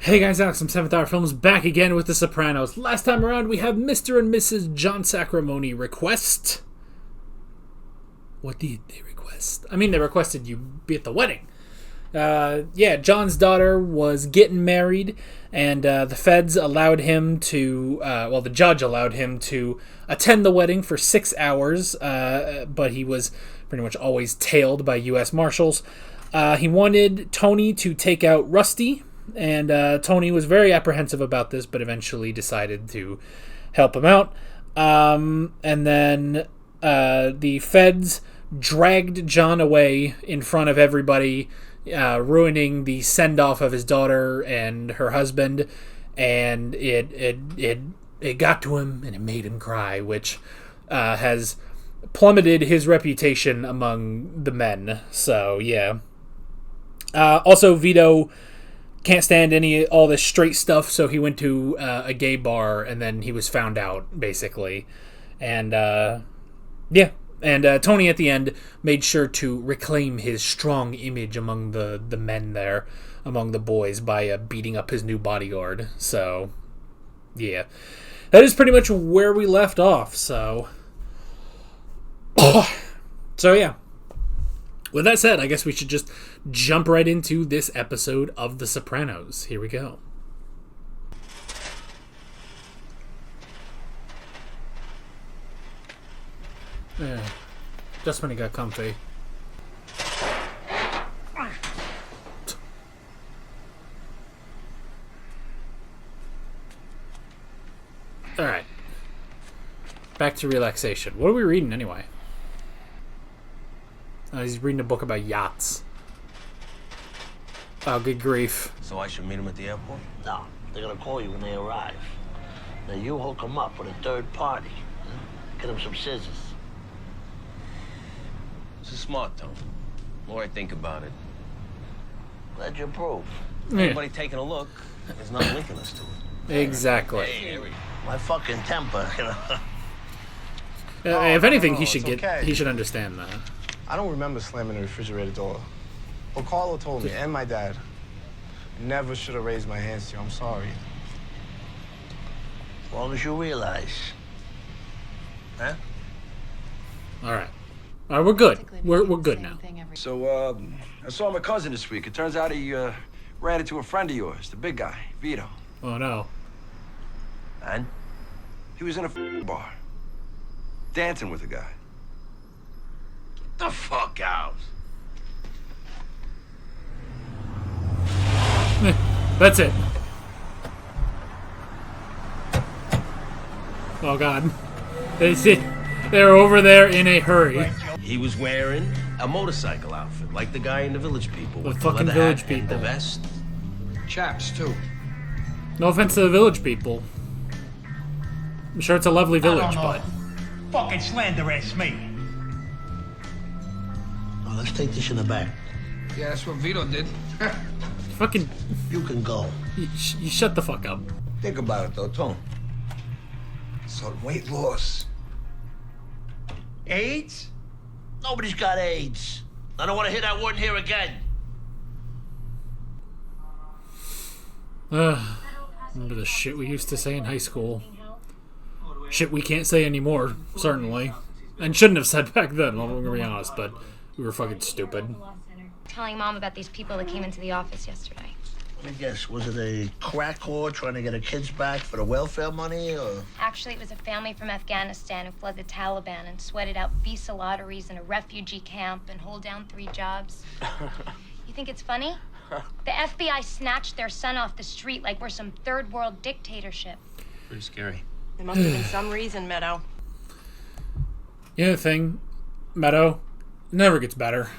Hey guys, Alex from 7th Hour Films back again with The Sopranos. Last time around we have Mr. and Mrs. John Sacramone request. What did they request? I mean, they requested you be at the wedding. John's daughter was getting married, and the feds allowed him to, the judge allowed him to attend the wedding for 6 hours, but he was pretty much always tailed by U.S. Marshals. He wanted Tony to take out Rusty, and Tony was very apprehensive about this, but eventually decided to help him out. And then the feds dragged John away in front of everybody, ruining the send-off of his daughter and her husband, and it got to him, and it made him cry, which has plummeted his reputation among the men. So, yeah. Also, Vito can't stand all this straight stuff, so he went to a gay bar, and then he was found out, basically. And, And Tony, at the end, made sure to reclaim his strong image among the men there, among the boys, by beating up his new bodyguard. So, yeah. That is pretty much where we left off, so... So, yeah. With that said, I guess we should just jump right into this episode of The Sopranos. Here we go. Yeah, just when he got comfy. Alright. Back to relaxation. What are we reading anyway? Oh, he's reading a book about yachts. Oh, good grief. So I should meet him at the airport? No, they're gonna call you when they arrive. Now you hook them up with a third party. Get them some scissors. This is smart, Tom. The more I think about it. Glad you approve. Anybody taking a look is not linking us to it. Exactly. Hey, Harry. My fucking temper, you know. If anything, no, he should okay. he should understand that. I don't remember slamming the refrigerator door. Well, Carlo told me, and my dad, never should have raised my hands to you. I'm sorry. As long as you realize. Huh? All right, we're good. We're good now. So, I saw my cousin this week. It turns out he ran into a friend of yours, the big guy, Vito. Oh no. And? He was in a bar, dancing with a guy. Get the fuck out. That's it. Oh god. They're over there in a hurry. He was wearing a motorcycle outfit, like the guy in the Village People. The with fucking leather Village hat and People. the vest. Chaps, too. No offense to the Village People. I'm sure it's a lovely village, but... Fucking slanderous me. Well, let's take this in the back. Yeah, that's what Vito did. Fucking... You can go. You shut the fuck up. Think about it, though, Tom. So weight loss. AIDS? Nobody's got AIDS. I don't want to hear that word here again. Remember the shit we used to say in high school. Shit we can't say anymore, certainly. And shouldn't have said back then, I'm gonna be honest, but we were fucking stupid. Telling Mom about these people that came into the office yesterday. Let me guess, was it a crack whore trying to get her kids back for the welfare money, or? Actually, it was a family from Afghanistan who fled the Taliban and sweated out visa lotteries in a refugee camp and hold down 3 jobs. You think it's funny? The FBI snatched their son off the street like we're some third world dictatorship. Pretty scary. There must have been some reason, Meadow. The other thing, Meadow, never gets better.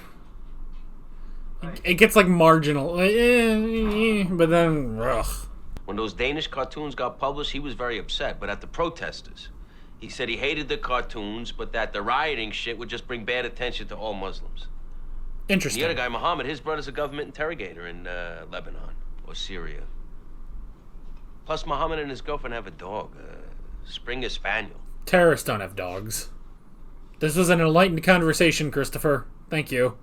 It gets like marginal, but then, ugh. When those Danish cartoons got published, he was very upset, but at the protesters. He said he hated the cartoons, but that the rioting shit would just bring bad attention to all Muslims. Interesting. The other guy, Muhammad, his brother's a government interrogator in Lebanon or Syria. Plus, Muhammad and his girlfriend have a dog, a Springer Spaniel. Terrorists don't have dogs. This was an enlightened conversation, Christopher. Thank you.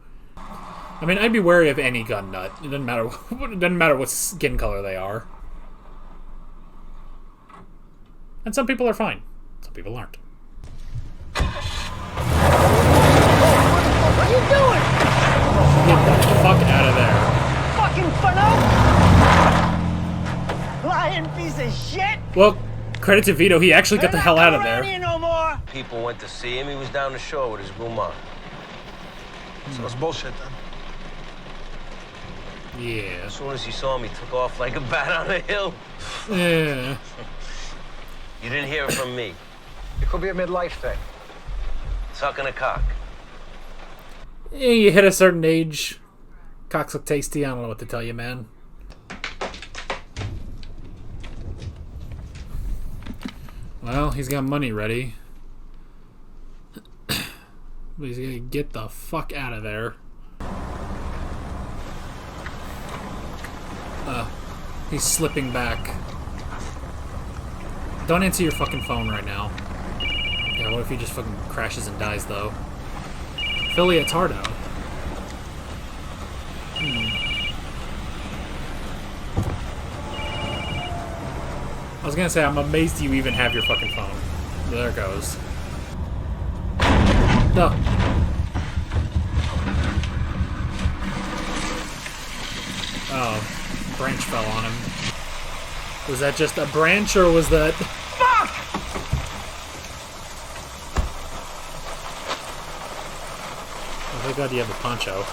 I mean, I'd be wary of any gun nut. It doesn't matter. It doesn't matter what skin color they are. And some people are fine. Some people aren't. What are you doing? Get the fuck out of there. Fucking funnel! Lying piece of shit! Well, credit to Vito, he actually got the hell out of there. Here no more. People went to see him. He was down the shore with his guma. So it's bullshit then. Yeah. As soon as he saw him, he took off like a bat on a hill. Yeah. You didn't hear it from me. It could be a midlife thing. Sucking a cock. Yeah, you hit a certain age. Cocks look tasty. I don't know what to tell you, man. Well, he's got money ready. But he's gonna get the fuck out of there. He's slipping back. Don't answer your fucking phone right now. Yeah, what if he just fucking crashes and dies, though? Philly Atardo. I was gonna say, I'm amazed you even have your fucking phone. There it goes. No. Oh, branch fell on him. Was that just a branch, or was that... Fuck! Oh, thank God you have a poncho.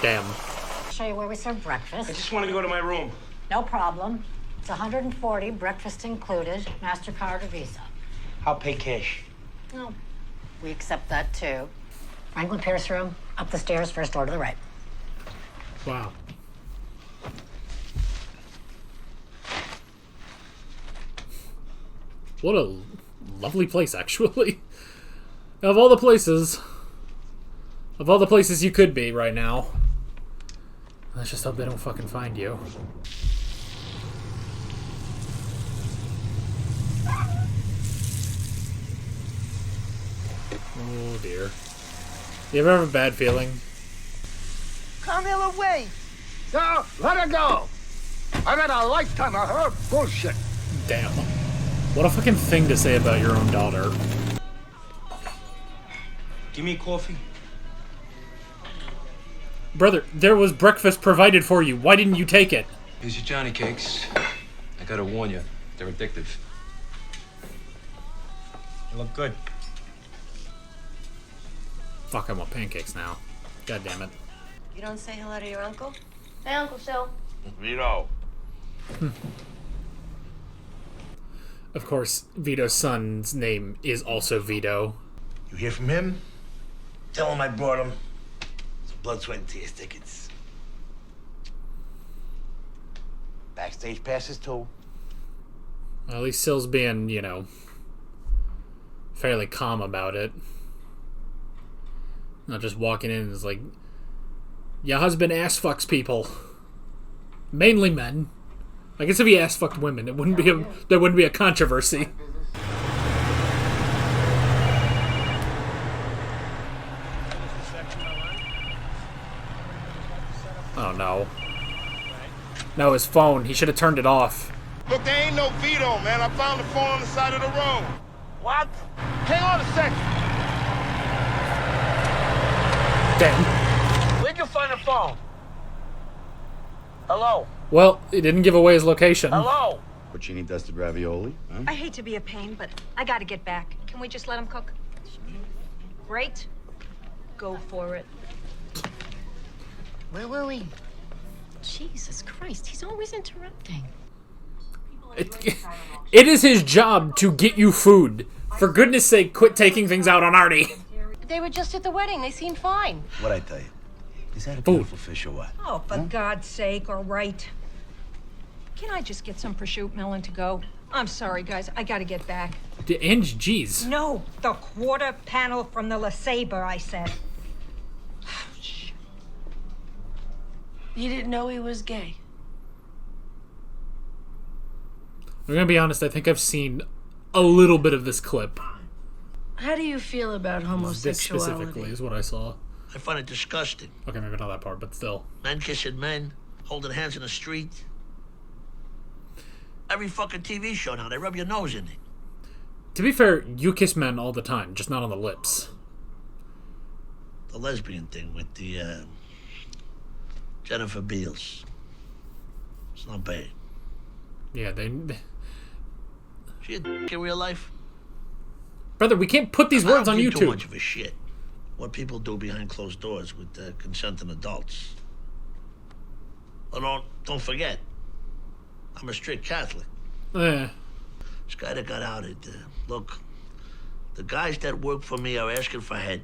Damn. Show you where we serve I breakfast. just want to go to my room. No problem. It's 140, breakfast included, MasterCard or Visa. I'll pay cash. No, we accept that too. Franklin Pierce room, up the stairs, first door to the right. Wow. What a lovely place, actually. Of all the places you could be right now. Let's just hope they don't fucking find you. Oh dear. You ever have a bad feeling? Come the other way. No, let her go. I got a lifetime of her bullshit. Damn. What a fucking thing to say about your own daughter. Give me coffee. Brother, there was breakfast provided for you. Why didn't you take it? Here's your Johnny cakes. I gotta warn you, they're addictive. You look good. Fuck, I want pancakes now. God damn it. You don't say hello to your uncle? Hey, Uncle Phil. Vito. Of course, Vito's son's name is also Vito. You hear from him? Tell him I brought him some blood, sweat, and tears tickets. Backstage passes too. Well, at least Sill's being, you know, fairly calm about it. Not just walking in and it's like, your husband ass fucks people. Mainly men. I guess if he ass fucked women, there wouldn't be a controversy. Oh no. No, his phone. He should have turned it off. Look, there ain't no Vito, man. I found the phone on the side of the road. What? Hang on a second. Damn. Where'd you find the phone? Hello? Well, he didn't give away his location. Hello? Puccini dusted ravioli, huh? I hate to be a pain, but I gotta get back. Can we just let him cook? Great. Go for it. Where were we? Jesus Christ, he's always interrupting. It is his job to get you food. For goodness sake, quit taking things out on Artie. They were just at the wedding. They seemed fine. What'd I tell you? Is that a beautiful fish or what? Oh, for God's sake, all right. Can I just get some prosciutto melon to go? I'm sorry, guys. I gotta get back. And jeez. No, the quarter panel from the La Sabre, I said. You didn't know he was gay? I'm gonna be honest, I think I've seen a little bit of this clip. How do you feel about This homosexuality? specifically is what I saw. I find it disgusting. Okay, maybe not that part, but still. Men kissing men, holding hands in the street. Every fucking TV show now, they rub your nose in it. To be fair, you kiss men all the time, just not on the lips. The lesbian thing with the, Jennifer Beals. It's not bad. Yeah, they... She a dick in real life? Brother, we can't put these words on I don't give YouTube. too much of a shit what people do behind closed doors with consenting adults. But don't forget, I'm a strict Catholic. Eh. This guy that got outed, look, the guys that work for me are asking for head.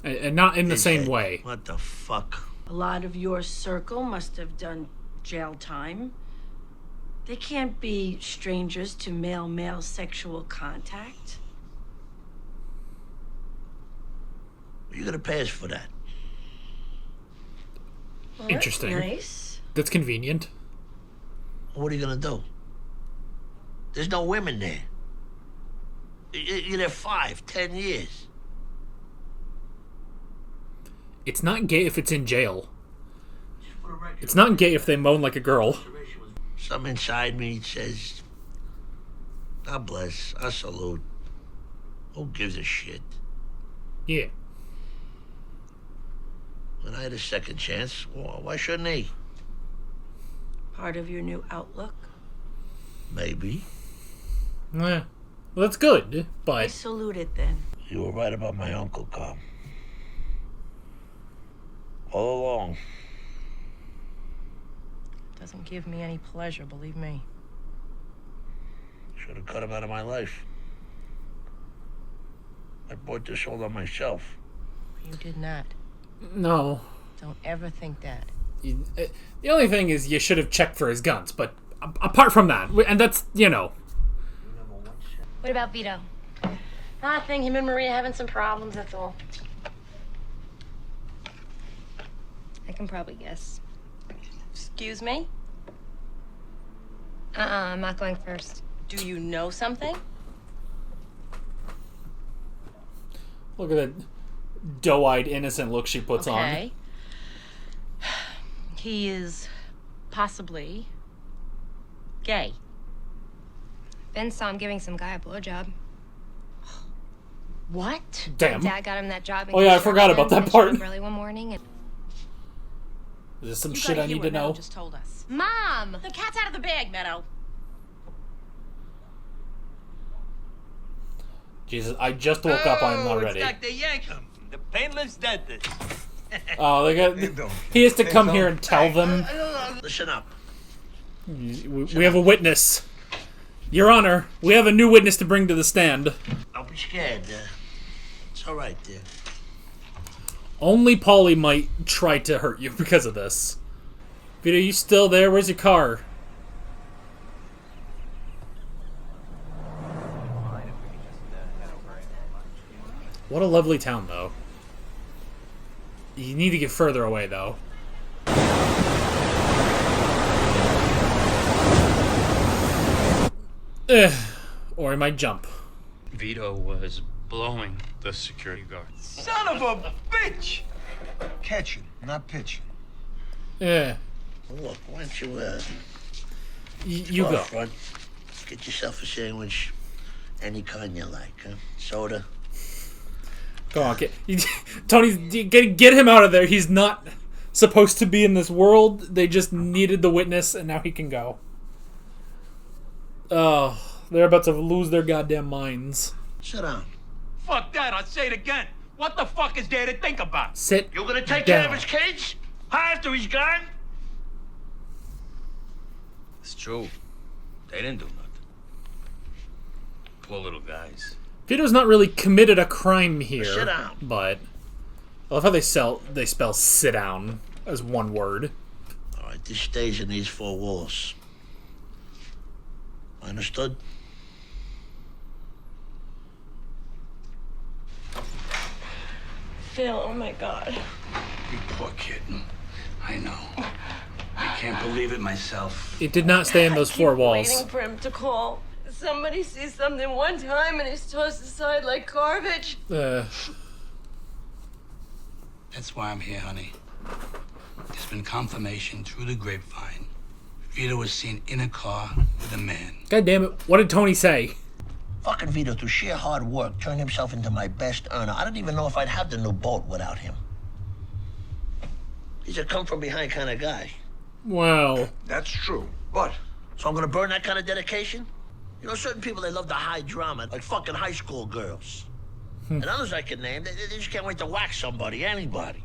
And not in the same way. What the fuck? A lot of your circle must have done jail time. They can't be strangers to male-male sexual contact. You're gonna pay us for that. Well, Interesting. That's nice. That's convenient. What are you gonna do? There's no women there. You're there 5, 10 years. It's not gay if it's in jail. It's not gay if they moan like a girl. Something inside me says, God bless, I salute. Who gives a shit? Yeah. When I had a second chance, why shouldn't he? Part of your new outlook. Maybe. Eh. Well, that's good, I but... salute it then. You were right about my uncle, Carl. All along. Doesn't give me any pleasure, believe me. Should have cut him out of my life. I brought this all on myself. You did not. No. Don't ever think that. The only thing is you should have checked for his guns, but apart from that, and that's, you know. What about Vito? Nothing. Him and Maria having some problems, that's all. I can probably guess. Excuse me? I'm not going first. Do you know something? Look at that doe-eyed, innocent look she puts on. Okay. He is possibly gay. Ben saw him giving some guy a blowjob. What? Damn. Dad got him that job. Oh yeah, I forgot about that part. Early one morning. And... Is this some shit I need to know? Just told us. Mom! The cat's out of the bag, Meadow. Jesus, I just woke up. I'm not ready. It's Dr. Yankum, the painless dentist. Oh, they got. He has to come here and tell them. Listen up. We have a witness. Your Honor, we have a new witness to bring to the stand. Don't be scared. It's all right, dear. Only Paulie might try to hurt you because of this. Vito, you still there? Where's your car? What a lovely town, though. You need to get further away, though. Or he might jump. Vito was blowing the security guard. Son of a bitch! Catching, not pitching. Yeah. Look, why don't you, You go go. up front, get yourself a sandwich, any kind you like, huh? Soda. Go on, Tony, get him out of there. He's not supposed to be in this world. They just needed the witness, and now he can go. Oh, they're about to lose their goddamn minds. Sit down. Fuck that, I'll say it again. What the fuck is there to think about? Sit You gonna take down. care of his kids? After he's gone? It's true. They didn't do nothing. Poor little guys. Vito's not really committed a crime here, Sit down. but I love how they spell "sit down" as one word. All right, this stays in these four walls. Understood? Phil, oh my God. You poor kitten. I know. I can't believe it myself. It did not stay in those four walls. Waiting for him to call. Somebody sees something one time and is tossed aside like garbage. That's why I'm here, honey. There's been confirmation through the grapevine. Vito was seen in a car with a man. God damn it. What did Tony say? Fucking Vito, through sheer hard work, turned himself into my best earner. I don't even know if I'd have the new boat without him. He's a come-from-behind kind of guy. Wow. That's true, but... So I'm gonna burn that kind of dedication? You know, certain people, they love the high drama, like fucking high school girls. And others I can name, they just can't wait to whack somebody, anybody.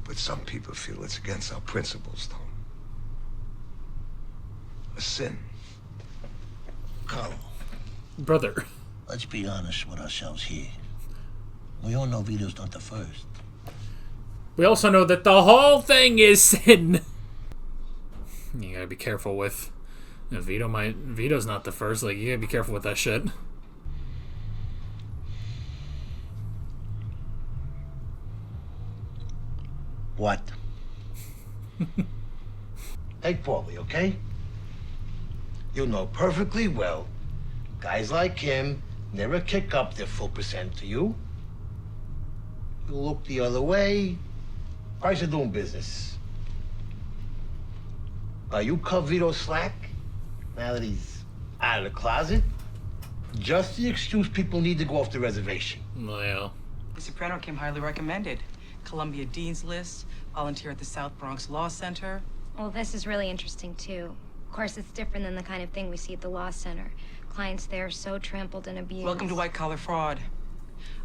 But some people feel it's against our principles, though. A sin. Carlo. Brother. Let's be honest with ourselves here. We all know Vito's not the first. We also know that the whole thing is sin. You gotta be careful with... Vito's not the first. Like, you gotta be careful with that shit. What? Take Paulie, okay? You know perfectly well, guys like him never kick up their full percent to you. You look the other way, price of doing business. You cut Vito slack, now that he's out of the closet, just the excuse people need to go off the reservation. Well. The Soprano came highly recommended. Columbia Dean's List, volunteer at the South Bronx Law Center. Well, this is really interesting, too. Of course, it's different than the kind of thing we see at the Law Center. Clients there are so trampled and abused. Welcome to White Collar Fraud.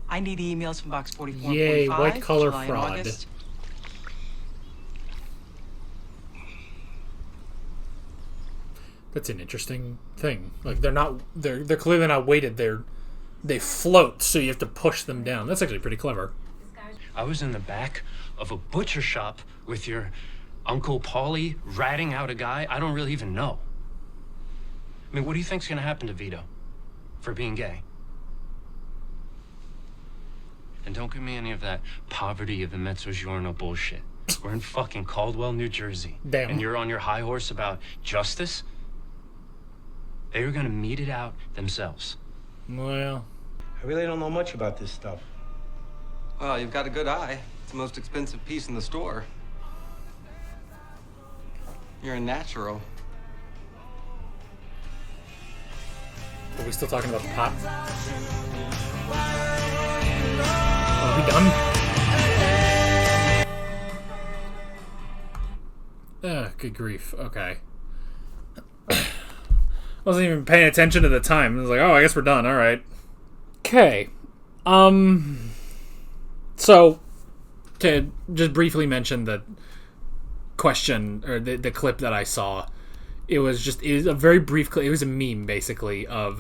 I need emails from Box 44 Yay, and 45, White Collar July and Fraud. August. That's an interesting thing. Like, they're clearly not weighted. They float, so you have to push them down. That's actually pretty clever. I was in the back of a butcher shop with your Uncle Paulie ratting out a guy I don't really even know. I mean, what do you think's gonna happen to Vito for being gay? And don't give me any of that poverty of the mezzogiorno bullshit. We're in fucking Caldwell, New Jersey. Damn. And you're on your high horse about justice? They are gonna mete it out themselves. Well, I really don't know much about this stuff. Well, you've got a good eye. It's the most expensive piece in the store. You're a natural. are we still talking about the pot? Are we done? Good grief. Okay. Wasn't even paying attention to the time. I was like, oh, I guess we're done. All right. Okay. So, to just briefly mention the question, or the clip that I saw, it was a very brief clip. It was a meme, basically, of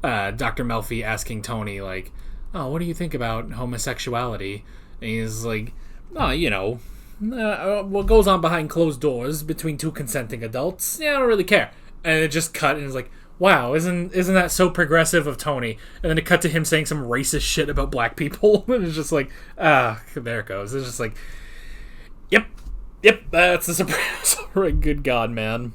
Dr. Melfi asking Tony, like, oh, what do you think about homosexuality? And he's like, oh, you know, what goes on behind closed doors between two consenting adults, yeah, I don't really care. And it just cut, and it's like, wow, isn't that so progressive of Tony? And then it cut to him saying some racist shit about black people, and it's just like, there it goes. It's just like, yep, that's the Sopranos. Right, good God, man.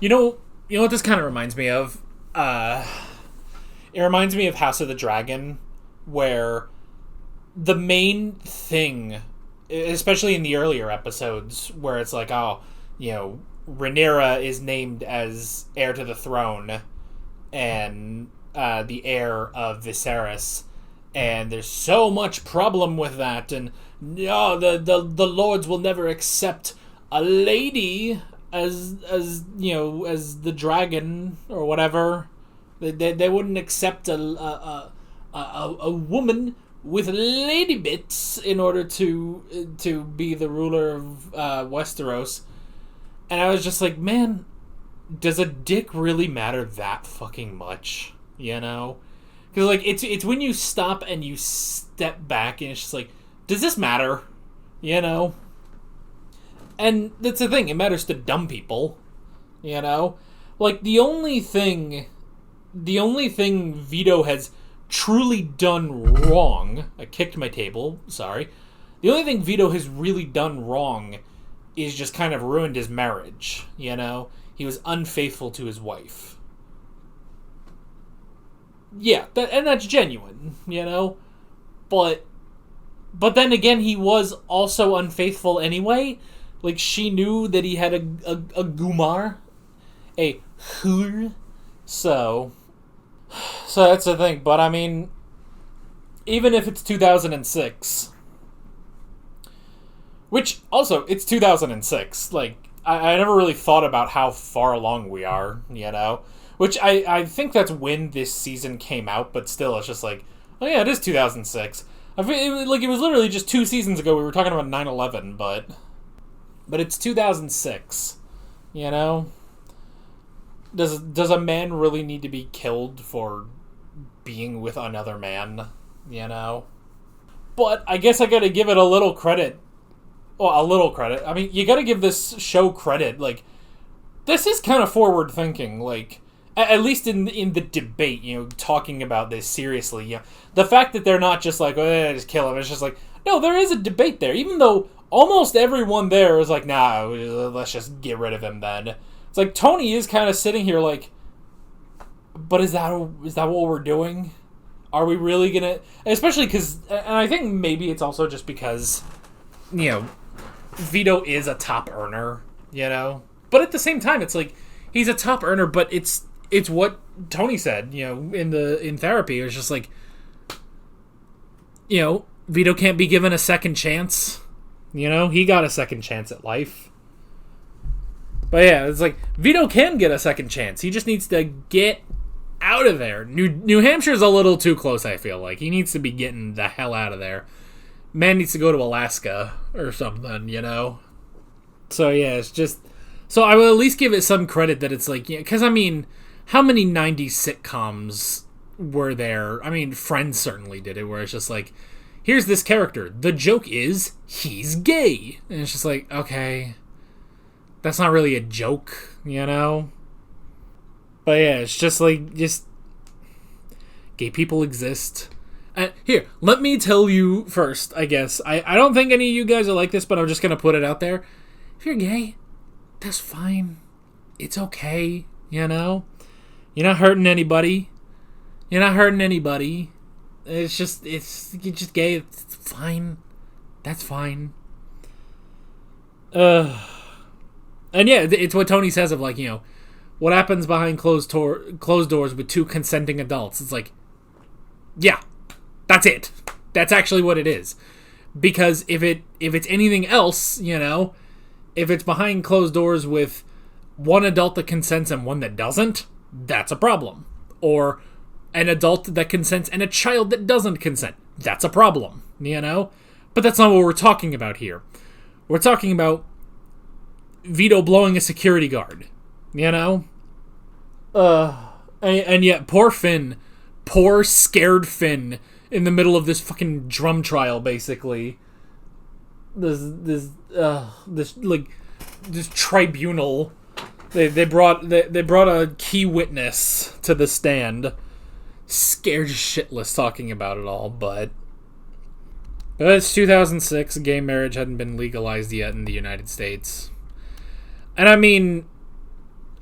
You know what this kind of reminds me of? It reminds me of House of the Dragon, where the main thing, especially in the earlier episodes, where it's like, oh, you know, Rhaenyra is named as heir to the throne and the heir of Viserys, and there's so much problem with that, and no, the lords will never accept a lady as you know, as the dragon or whatever. They wouldn't accept a woman with lady bits in order to be the ruler of Westeros. And I was just like, man, does a dick really matter that fucking much? You know? Because, like, it's when you stop and you step back and it's just like, does this matter? You know? And that's the thing, it matters to dumb people. You know? Like, the only thing Vito has truly done wrong... I kicked my table, sorry. The only thing Vito has really done wrong is just kind of ruined his marriage, you know? he was unfaithful to his wife. Yeah, and that's genuine, you know? But then again, he was also unfaithful anyway. Like, she knew that he had a gumar, a hur, so that's the thing. But I mean, even if it's 2006, which also, it's 2006, like, I never really thought about how far along we are, you know? Which I think that's when this season came out, but still, it's just like, oh yeah, it is 2006. It was literally just 2 seasons ago we were talking about 9/11, but it's 2006, you know? Does a man really need to be killed for being with another man, you know? But I guess I gotta give it a little credit. Well, a little credit. I mean, you gotta give this show credit. Like, this is kind of forward thinking, like, at least in the debate, you know, talking about this seriously. You know, the fact that they're not just like, oh, just kill him. It's just like, no, there is a debate there. Even though almost everyone there is like, nah, let's just get rid of him then. It's like, Tony is kind of sitting here like, but is that what we're doing? Are we really gonna... Especially because, and I think maybe it's also just because, you know, Vito is a top earner, you know? But at the same time, it's like, he's a top earner, but it's what Tony said, you know, in therapy. It was just like, you know, Vito can't be given a second chance. You know, he got a second chance at life. But yeah, it's like, Vito can get a second chance. He just needs to get out of there. New Hampshire's a little too close, I feel like. He needs to be getting the hell out of there. Man needs to go to Alaska or something, you know? So yeah, it's just... So I will at least give it some credit that it's like... Because, I mean, how many 90s sitcoms were there? I mean, Friends certainly did it, where it's just like, here's this character. The joke is, he's gay. And it's just like, okay... That's not really a joke, you know? But yeah, it's just like, gay people exist. Here, let me tell you first, I guess. I don't think any of you guys are like this, but I'm just going to put it out there. If you're gay, that's fine. It's okay, you know? You're not hurting anybody. You're just gay. It's fine. That's fine. And yeah, it's what Tony says of like, you know, what happens behind closed doors with 2 consenting adults. It's like, yeah, that's it. That's actually what it is. Because if it's anything else, you know, if it's behind closed doors with 1 adult that consents and 1 that doesn't, that's a problem. Or an adult that consents and a child that doesn't consent, that's a problem, you know? But that's not what we're talking about here. We're talking about Vito blowing a security guard, you know? And yet, poor scared Finn, in the middle of this fucking drum trial, basically. This tribunal. They brought a key witness to the stand, scared shitless talking about it all, but it's 2006. Gay marriage hadn't been legalized yet in the United States. And I mean,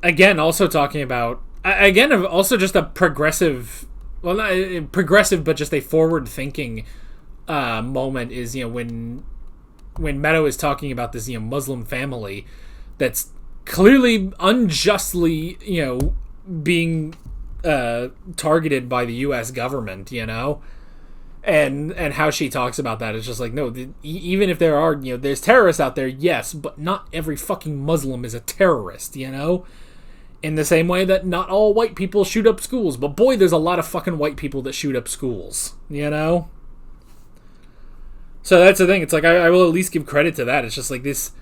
again, also talking about, also just a progressive, well, not progressive, but just a forward-thinking moment is, you know, when Meadow is talking about this, you know, Muslim family that's clearly unjustly, you know, being targeted by the U.S. government, you know? And how she talks about that is just like, no, even if there are, you know, there's terrorists out there, yes, but not every fucking Muslim is a terrorist, you know? In the same way that not all white people shoot up schools, but boy, there's a lot of fucking white people that shoot up schools, you know? So that's the thing, it's like, I will at least give credit to that. It's just like, this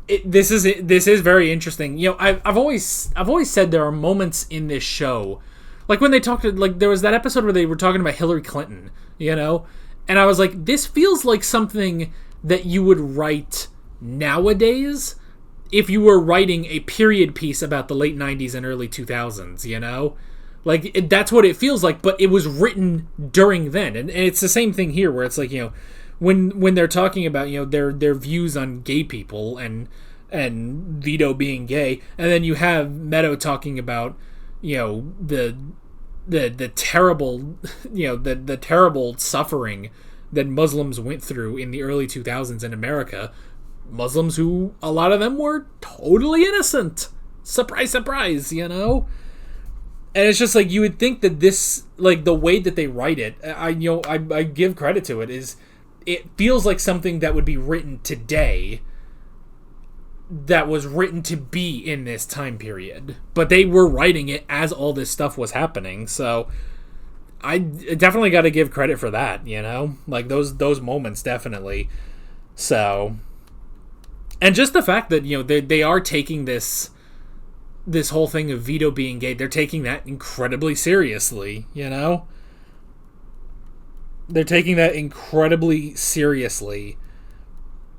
is very interesting. You know, I've always said there are moments in this show, like when they talked, like there was that episode where they were talking about Hillary Clinton, you know? And I was like, this feels like something that you would write nowadays if you were writing a period piece about the late 90s and early 2000s, you know? Like, that's what it feels like, but it was written during then. And it's the same thing here, where it's like, you know, when they're talking about, you know, their views on gay people and and Vito being gay, and then you have Meadow talking about, you know, the terrible, you know, the terrible suffering that Muslims went through in the early 2000s in America. Muslims who, a lot of them were totally innocent. Surprise, surprise, you know? And it's just like, you would think that this, like, the way that they write it, I give credit to it, is it feels like something that would be written today, that was written to be in this time period. But they were writing it as all this stuff was happening, so I definitely got to give credit for that, you know? Like, those moments, definitely. So, and just the fact that, you know, they are taking this whole thing of Vito being gay, they're taking that incredibly seriously, you know? They're taking that incredibly seriously.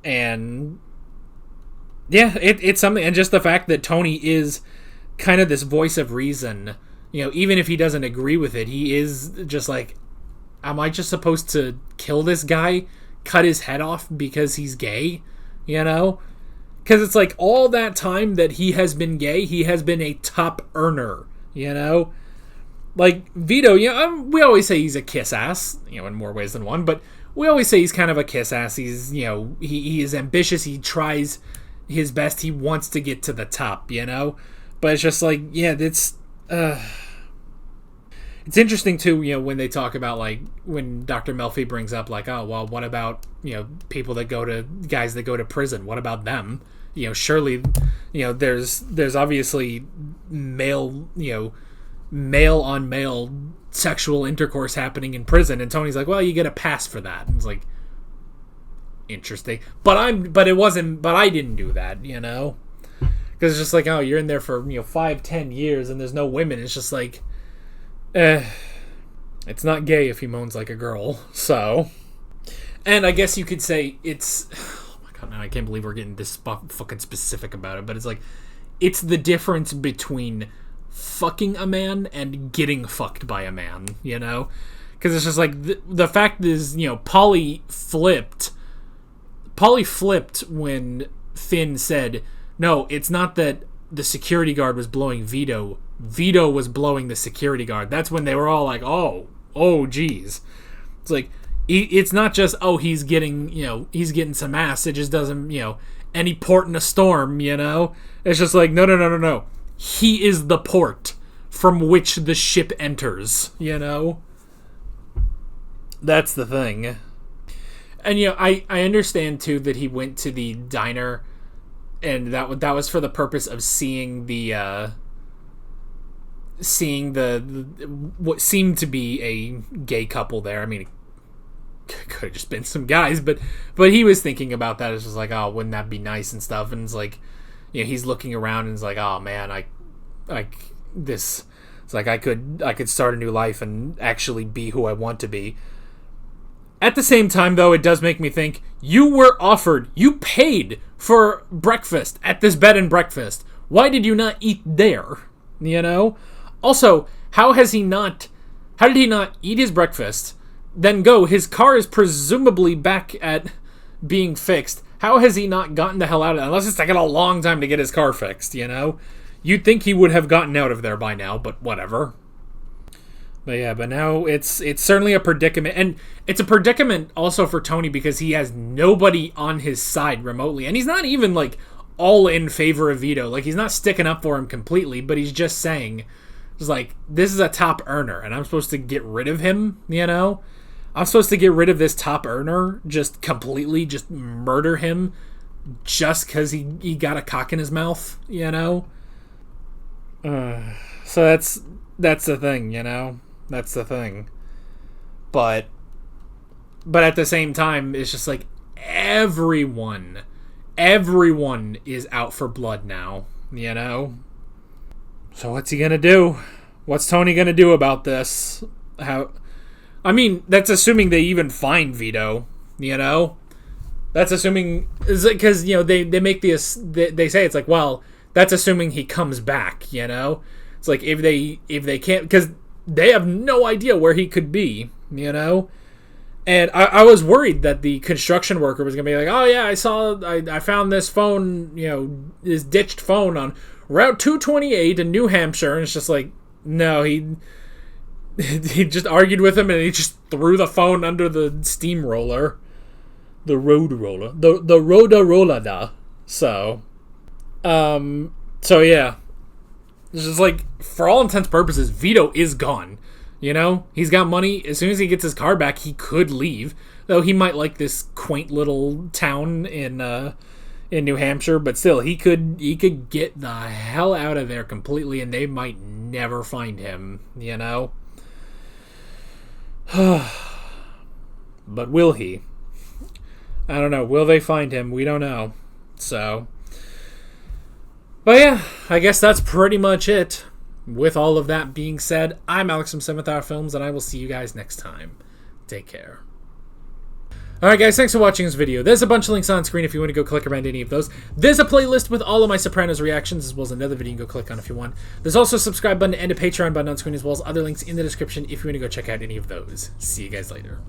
And yeah, it's something. And just the fact that Tony is kind of this voice of reason, you know, even if he doesn't agree with it, he is just like, am I just supposed to kill this guy, cut his head off because he's gay, you know? Because it's like, all that time that he has been gay, he has been a top earner, you know? Like, Vito, you know, we always say he's a kiss ass, you know, in more ways than one, but we always say he's kind of a kiss ass. He's, you know, he is ambitious, he tries his best, he wants to get to the top, you know? But it's just like, yeah, it's interesting too, you know, when they talk about, like, when Dr. Melfi brings up, like, oh, well, what about, you know, guys that go to prison? What about them? You know, surely, you know, there's obviously male on male sexual intercourse happening in prison, and Tony's like, well, you get a pass for that. And it's like, interesting. But I didn't do that, you know? Because it's just like, oh, you're in there for, you know, 5-10 years and there's no women. It's just like, it's not gay if he moans like a girl. So, and I guess you could say it's, oh my god, man, I can't believe we're getting this fucking specific about it, but it's like, it's the difference between fucking a man and getting fucked by a man, you know? Because it's just like, the fact is, you know, Polly flipped when Finn said, no, it's not that the security guard was blowing Vito was blowing the security guard. That's when they were all like, oh geez. It's like, it's not just, oh, he's getting some ass, it just doesn't, you know, any port in a storm, you know? It's just like, no. He is the port from which the ship enters, you know? That's the thing. And, you know, I understand, too, that he went to the diner, and that was for the purpose of seeing what seemed to be a gay couple there. I mean, it could have just been some guys, but he was thinking about that. It's just like, oh, wouldn't that be nice and stuff? And it's like, you know, he's looking around and it's like, oh man, it's like I could start a new life and actually be who I want to be. At the same time, though, it does make me think, you paid for breakfast at this bed and breakfast. Why did you not eat there? You know? Also, how did he not eat his breakfast, then go? His car is presumably back at being fixed. How has he not gotten the hell out of it? Unless it's taken a long time to get his car fixed, you know? You'd think he would have gotten out of there by now, but whatever. But yeah, but now it's certainly a predicament. And it's a predicament also for Tony because he has nobody on his side remotely. And he's not even, like, all in favor of Vito. Like, he's not sticking up for him completely, but he's just saying, it's like, this is a top earner, and I'm supposed to get rid of him, you know? I'm supposed to get rid of this top earner, just completely, just murder him, just because he got a cock in his mouth, you know? So that's the thing, you know? That's the thing. But at the same time, it's just like, everyone is out for blood now, you know? So what's he gonna do? What's Tony gonna do about this? I mean, that's assuming they even find Vito, you know? That's assuming, because, you know, they make they say it's like, well, that's assuming he comes back, you know? It's like, if they can't, because they have no idea where he could be, you know? And I was worried that the construction worker was going to be like, oh yeah, I found this phone, this ditched phone on Route 228 in New Hampshire. And it's just like, no, he just argued with him and he just threw the phone under the steamroller. The road roller. The roda-rolla-da. So yeah. It's just like, for all intents and purposes, Vito is gone. He's got money. As soon as he gets his car back, he could leave. Though he might like this quaint little town in New Hampshire, but still, he could get the hell out of there completely, and they might never find him. But will he? I don't know. Will they find him? We don't know. So, but yeah, I guess that's pretty much it. With all of that being said, I'm Alex from 7th Hour Films, and I will see you guys next time. Take care. Alright guys, thanks for watching this video. There's a bunch of links on screen if you want to go click around any of those. There's a playlist with all of my Sopranos reactions, as well as another video you can go click on if you want. There's also a subscribe button and a Patreon button on screen, as well as other links in the description if you want to go check out any of those. See you guys later.